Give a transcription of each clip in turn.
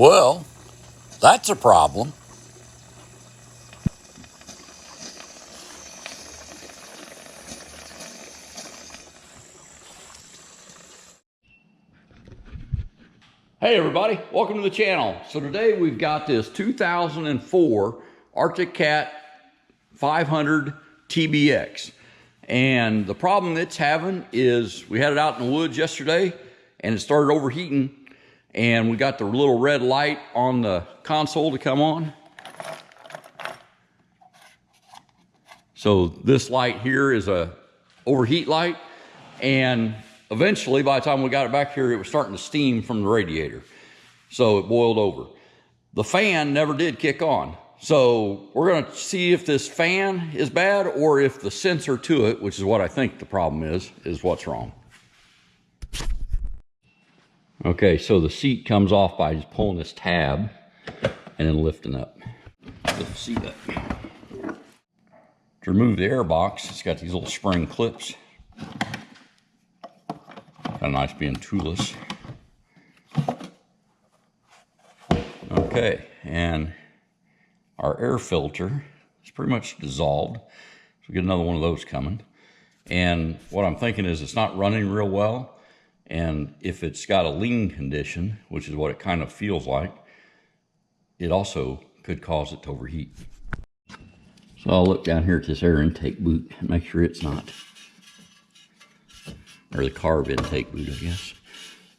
Well, that's a problem. Hey everybody, welcome to the channel. So today we've got this 2004 Arctic Cat 500 TBX. And the problem it's having is we had it out in the woods yesterday and it started overheating, and we got the little red light on the console to come on. So this light here is a overheat light, and eventually by the time we got it back here, it was starting to steam from the radiator. So it boiled over. The fan never did kick on. So we're gonna see if this fan is bad or if the sensor to it, which is what I think the problem is what's wrong. Okay, so the seat comes off by just pulling this tab and then lifting up. Lift the seat up. To remove the air box, it's got these little spring clips. Kind of nice being toolless. Okay, and our air filter is pretty much dissolved. So we get another one of those coming. And what I'm thinking is it's not running real well. And if it's got a lean condition, which is what it kind of feels like, it also could cause it to overheat. So I'll look down here at this air intake boot and make sure it's not, or the carb intake boot, I guess.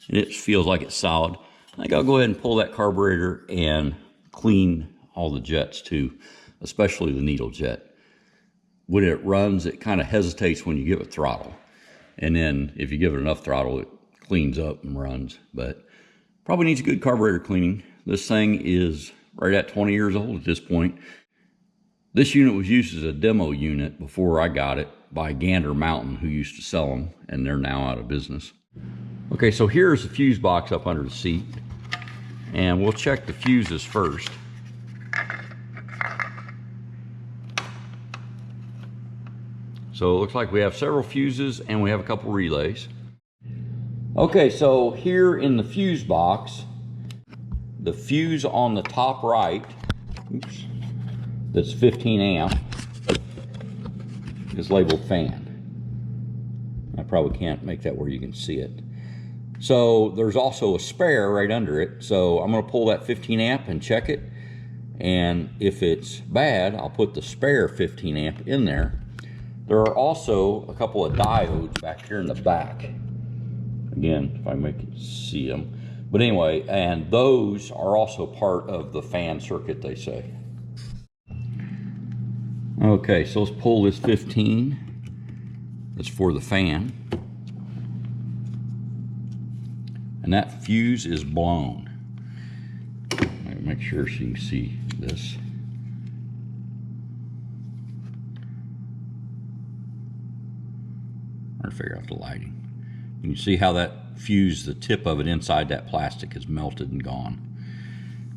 And it feels like it's solid. I think I'll go ahead and pull that carburetor and clean all the jets too, especially the needle jet. When it runs, it kind of hesitates when you give it throttle. And then if you give it enough throttle, it cleans up and runs, but probably needs a good carburetor cleaning. This thing is right at 20 years old at this point. This unit was used as a demo unit before I got it by Gander Mountain, who used to sell them, and they're now out of business. Okay, so here's the fuse box up under the seat, and we'll check the fuses first. So it looks like we have several fuses and we have a couple relays. Okay, so here in the fuse box, the fuse on the top right, oops, that's 15 amp, is labeled fan. I probably can't make that where you can see it. So there's also a spare right under it. So I'm gonna pull that 15 amp and check it. And if it's bad, I'll put the spare 15 amp in there. There are also a couple of diodes back here in the back. Again, if I make it see them. But anyway, and those are also part of the fan circuit, they say. Okay, so let's pull this 15. That's for the fan. And that fuse is blown. Make sure so you can see this. Or figure out the lighting. You can see how that fuse, the tip of it inside that plastic, is melted and gone.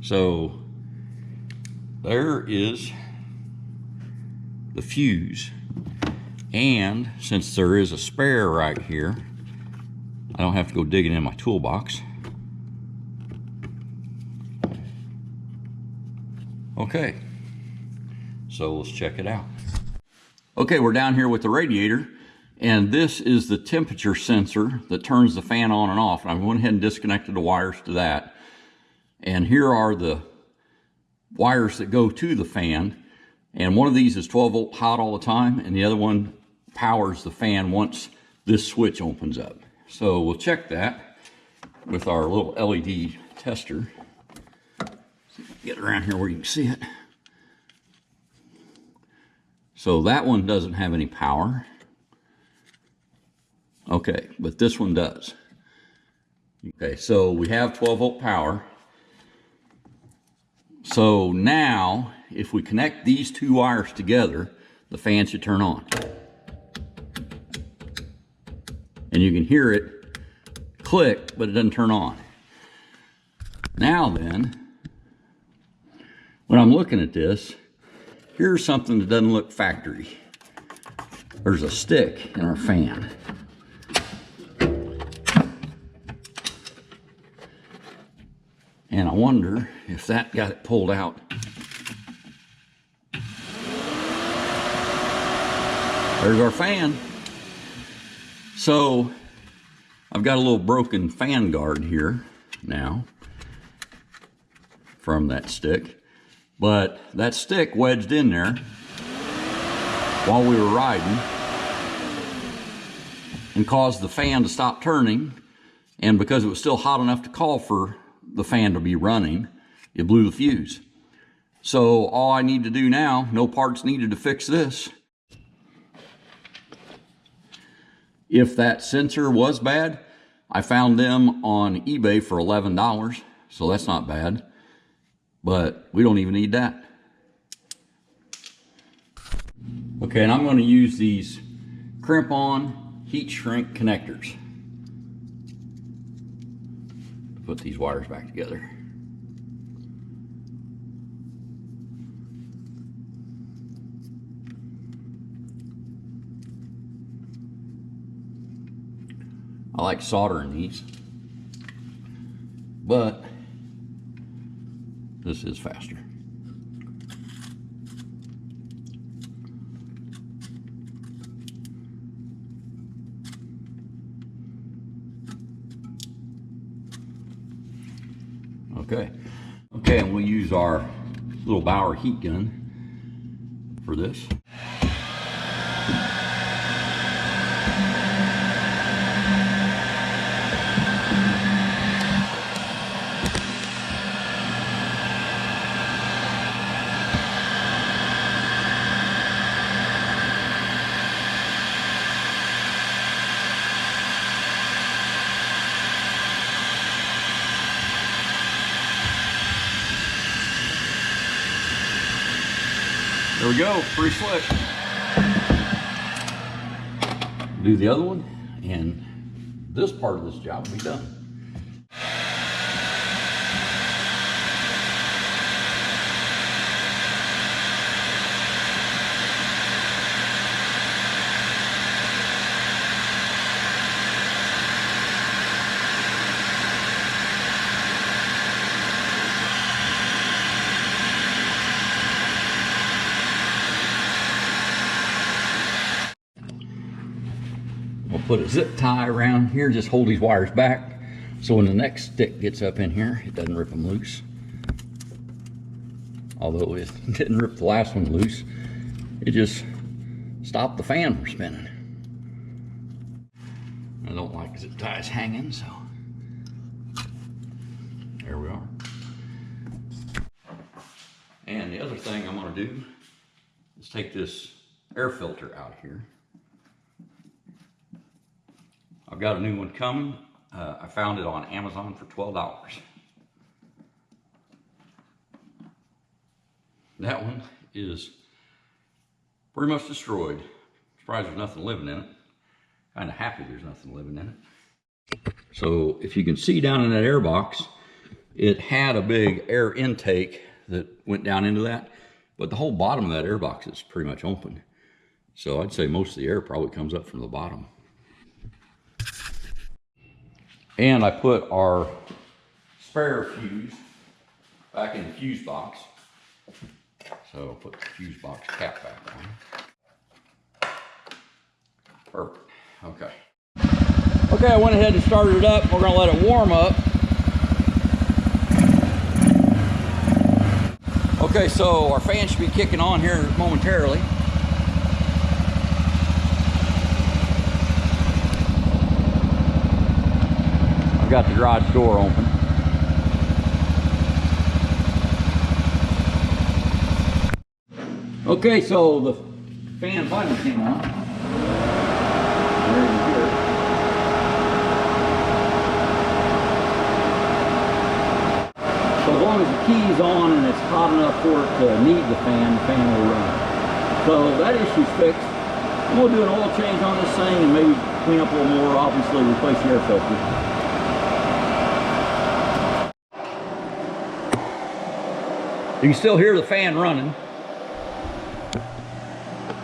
So there is the fuse. And since there is a spare right here, I don't have to go digging in my toolbox. Okay, so let's check it out. Okay, we're down here with the radiator, and this is the temperature sensor that turns the fan on and off. And I went ahead and disconnected the wires to that. And here are the wires that go to the fan. And one of these is 12 volt hot all the time, and the other one powers the fan once this switch opens up. So we'll check that with our little LED tester. Get around here where you can see it. So that one doesn't have any power. Okay, but this one does. Okay, so we have 12 volt power. So now, if we connect these two wires together, the fan should turn on. And you can hear it click, but it doesn't turn on. Now then, when I'm looking at this, here's something that doesn't look factory. There's a stick in our fan. And I wonder if that got it pulled out. There's our fan. So I've got a little broken fan guard here now from that stick. But that stick wedged in there while we were riding and caused the fan to stop turning. And because it was still hot enough to call for the fan to be running, it blew the fuse. So all I need to do now, no parts needed to fix this. If that sensor was bad, I found them on eBay for $11, so that's not bad. But we don't even need that. Okay, and I'm going to use these crimp-on heat shrink connectors to put these wires back together. I like soldering these, but this is faster. Okay, and we'll use our little Bauer heat gun for this. There we go, pretty slick. Do the other one, and this part of this job will be done. We'll put a zip tie around here, just hold these wires back, so when the next stick gets up in here, it doesn't rip them loose. Although it didn't rip the last one loose, it just stopped the fan from spinning. I don't like zip ties hanging, so there we are. And the other thing I'm going to do is take this air filter out here. I've got a new one coming. I found it on Amazon for $12. That one is pretty much destroyed. Surprised there's nothing living in it. Kind of happy there's nothing living in it. So if you can see down in that air box, it had a big air intake that went down into that, but the whole bottom of that air box is pretty much open. So I'd say most of the air probably comes up from the bottom. And I put our spare fuse back in the fuse box. So I'll put the fuse box cap back on. Perfect. Okay. Okay, I went ahead and started it up. We're going to let it warm up. Okay, so our fan should be kicking on here momentarily. I've got the garage door open. Okay, so the fan finally came on. There you hear it. So as long as the key's on and it's hot enough for it to need the fan will run. So that issue's fixed. I'm going to do an oil change on this thing and maybe clean up a little more, obviously replace the air filter. You can still hear the fan running.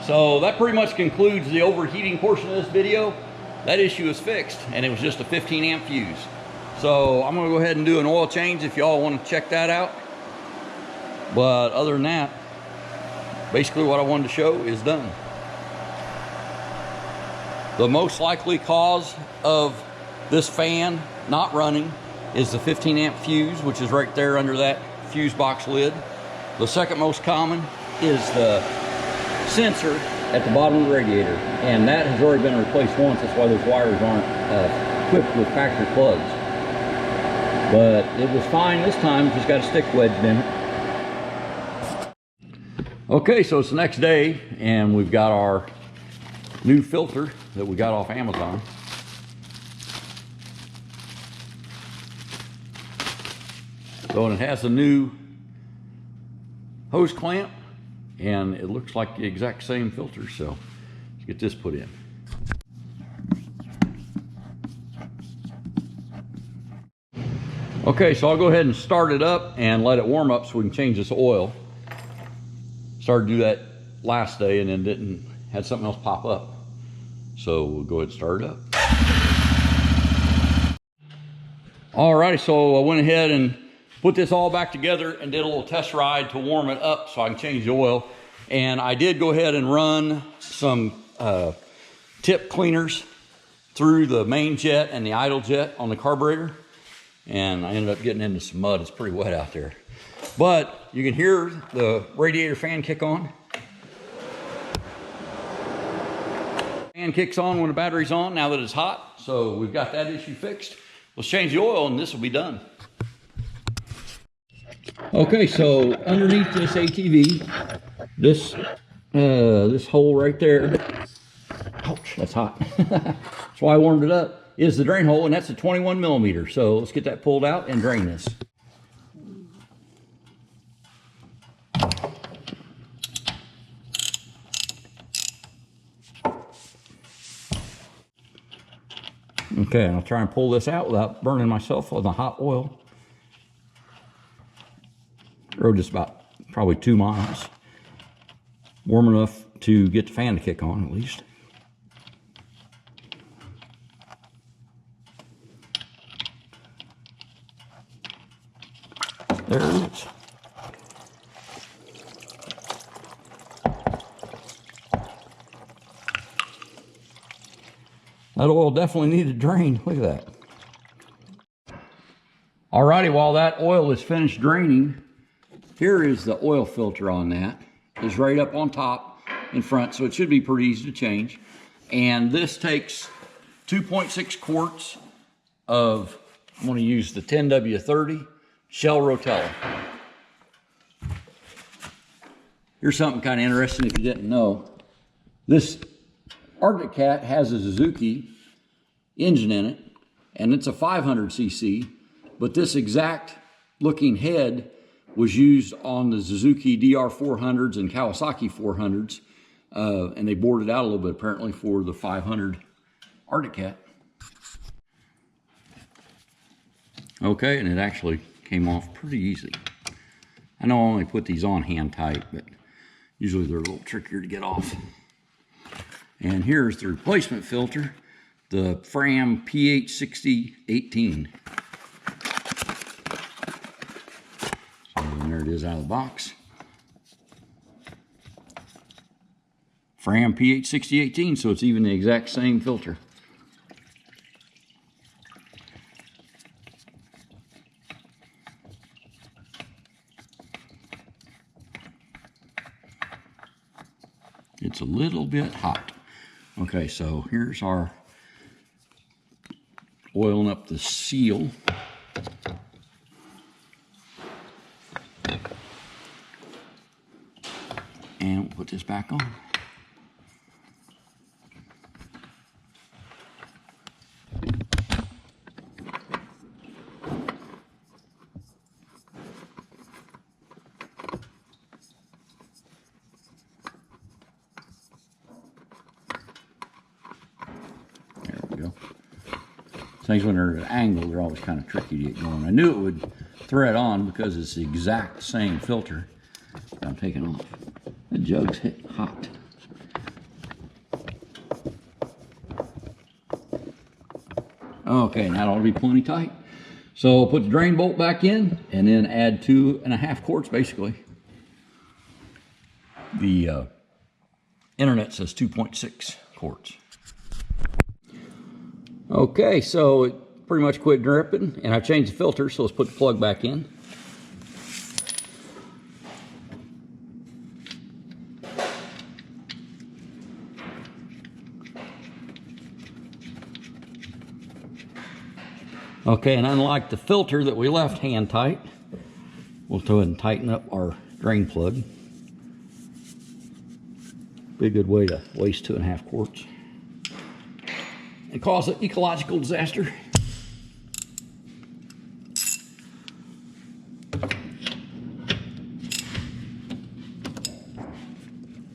So that pretty much concludes the overheating portion of this video. That issue is fixed, and it was just a 15 amp fuse. So I'm gonna go ahead and do an oil change if y'all want to check that out. But other than that, basically what I wanted to show is done. The most likely cause of this fan not running is the 15 amp fuse, which is right there under that fuse box lid. The second most common is the sensor at the bottom of the radiator, and that has already been replaced once. That's why those wires aren't equipped with factory plugs. But it was fine this time, just got a stick wedged in it. Okay, so it's the next day, and we've got our new filter that we got off Amazon. So, and it has a new hose clamp, and it looks like the exact same filter. So let's get this put in. Okay, so I'll go ahead and start it up and let it warm up so we can change this oil. Started to do that last day and then had something else pop up. So we'll go ahead and start it up. Alrighty, so I went ahead and put this all back together and did a little test ride to warm it up so I can change the oil. And I did go ahead and run some tip cleaners through the main jet and the idle jet on the carburetor. And I ended up getting into some mud. It's pretty wet out there. But you can hear the radiator fan kick on. Fan kicks on when the battery's on now that it's hot. So we've got that issue fixed. Let's change the oil and this will be done. Okay, so underneath this ATV, this hole right there, ouch, that's hot. That's why I warmed it up, is the drain hole, and that's a 21 millimeter. So let's get that pulled out and drain this. Okay, and I'll try and pull this out without burning myself on the hot oil. Rode just about probably 2 miles. Warm enough to get the fan to kick on at least. There it is. That oil definitely needed drained. Look at that. Alrighty, while that oil is finished draining, here is the oil filter on that. It's right up on top in front, so it should be pretty easy to change. And this takes 2.6 quarts of, I'm going to use the 10W30 Shell Rotella. Here's something kind of interesting if you didn't know. This Arctic Cat has a Suzuki engine in it, and it's a 500cc, but this exact looking head was used on the Suzuki DR400s and Kawasaki 400s, and they bored it out a little bit apparently for the 500 Arctic Cat. Okay, and it actually came off pretty easy. I know I only put these on hand tight, but usually they're a little trickier to get off. And here's the replacement filter, the Fram PH6018. And there it is out of the box. Fram PH6018, so it's even the exact same filter. It's a little bit hot. Okay, so here's our oiling up the seal. And we'll put this back on. Things when they're at an angle, they're always kind of tricky to get going. I knew it would thread on because it's the exact same filter that I'm taking off. The jug's hit hot. Okay, now that ought to be plenty tight. So put the drain bolt back in and then add 2.5 quarts basically. The internet says 2.6 quarts. Okay, so it pretty much quit dripping, and I've changed the filter, so let's put the plug back in. Okay, and unlike the filter that we left hand tight, we'll go ahead and tighten up our drain plug. Be a good way to waste 2.5 quarts and cause an ecological disaster.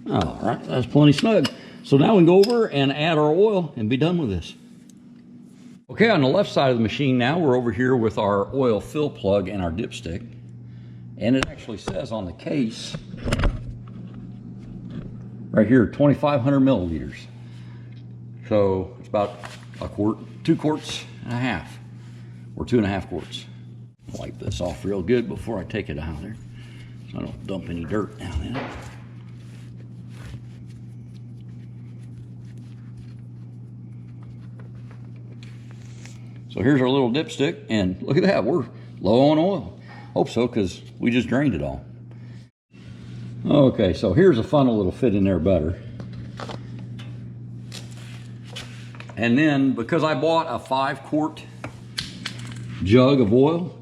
All right, that's plenty snug. So now we can go over and add our oil and be done with this. Okay, on the left side of the machine now, we're over here with our oil fill plug and our dipstick. And it actually says on the case, right here, 2,500 milliliters. So it's about a quart, 2.5 quarts, or 2.5 quarts. Wipe this off real good before I take it out there, so I don't dump any dirt down in it. So here's our little dipstick, and look at that, we're low on oil. Hope so, because we just drained it all. Okay, so here's a funnel that'll fit in there better. And then, because I bought a 5-quart jug of oil,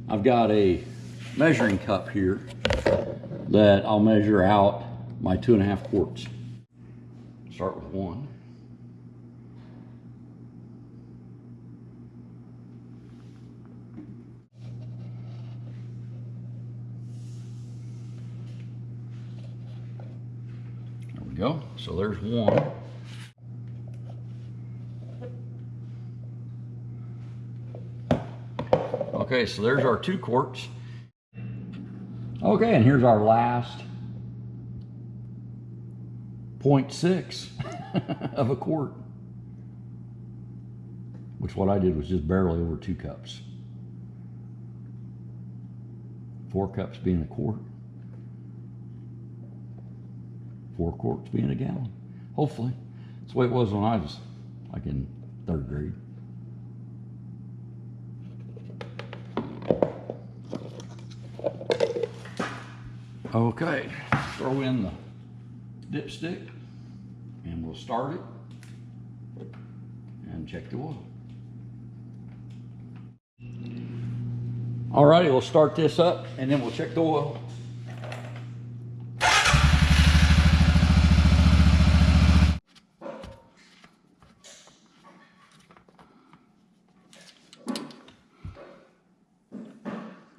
I've got a measuring cup here that I'll measure out my 2.5 quarts. Start with 1. There we go. So there's 1. Okay, so there's our 2 quarts. Okay, and here's our last 0.6 of a quart, which what I did was just barely over 2 cups. 4 cups being a quart. 4 quarts being a gallon. Hopefully. That's the way it was when I was like in 3rd grade. Okay, throw in the dipstick and we'll start it and check the oil. Alrighty, we'll start this up and then we'll check the oil.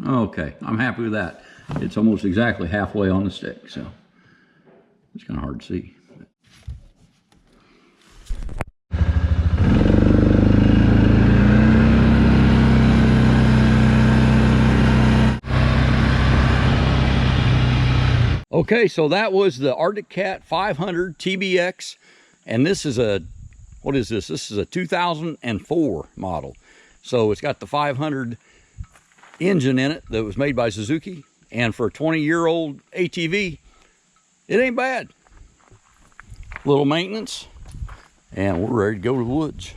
Okay, I'm happy with that. It's almost exactly halfway on the stick, so it's kind of hard to see. Okay, so that was the Arctic Cat 500 TBX, and this is a, what is this? This is a 2004 model. So it's got the 500 engine in it that was made by Suzuki, and for a 20-year-old ATV, it ain't bad. Little maintenance, and we're ready to go to the woods.